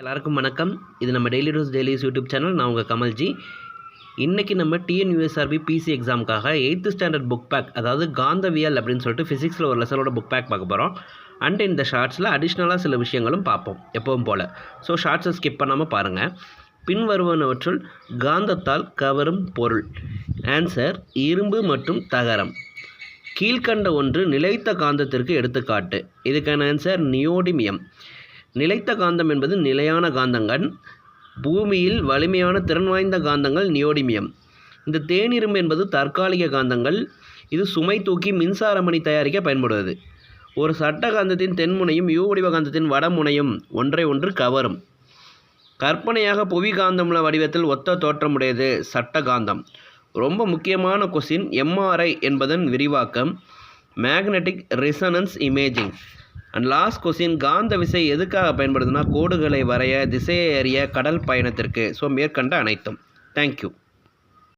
எல்லாருக்கும் வணக்கம். இது நம்ம daily dose dailies YouTube channel. நான் உங்கள் கமல்ஜி. இன்றைக்கி நம்ம டிஎன்யூஎஸ்ஆர்பி பிசி எக்ஸாமுக்காக 8th ஸ்டாண்டர்ட் புக் பேக், அதாவது காந்தவியல் அப்படின்னு சொல்லிட்டு ஃபிசிக்ஸில் ஒரு லெசனோட புக் பேக் பார்க்க போகிறோம். அண்ட் இந்த ஷார்ட்ஸில் அடிஷ்னலாக சில விஷயங்களும் பார்ப்போம் எப்பவும் போல். ஸோ ஷார்ட்ஸை ஸ்கிப் பண்ணாமல் பாருங்கள். பின்வருவனவற்றுள் காந்தத்தால் கவரும் பொருள். ஆன்சர் இரும்பு மற்றும் தகரம். கீழ்கண்ட ஒன்று நிலைத்த காந்தத்திற்கு எடுத்துக்காட்டு. இதுக்கான ஆன்சர் நியோடிமியம். நிலைத்த காந்தம் என்பது நிலையான காந்தங்கள். பூமியில் வலிமையான திறன் வாய்ந்த காந்தங்கள் நியோடிமியம். இந்த தேனிரும்பு என்பது தற்காலிக காந்தங்கள். இது சுமை தூக்கி மின்சாரமணி தயாரிக்க பயன்படுவது. ஒரு சட்ட காந்தத்தின் தென்முனையும் யூ வடிவ காந்தத்தின் வடமுனையும் ஒன்றை ஒன்று கவரும். கற்பனையாக புவி காந்தமுள்ள வடிவத்தில் ஒத்த தோற்றமுடையது சட்ட காந்தம். ரொம்ப முக்கியமான கொஸ்டின். எம்ஆர்ஐ என்பதன் விரிவாக்கம் magnetic resonance imaging. And last question, காந்த விசை எதுக்காக பயன்படுதுன்னா கோடுகளை வரைய, திசையை அறிய, கடல் பயணத்திற்கு. ஸோ மேற்கண்ட அனைத்தும். தேங்க்யூ.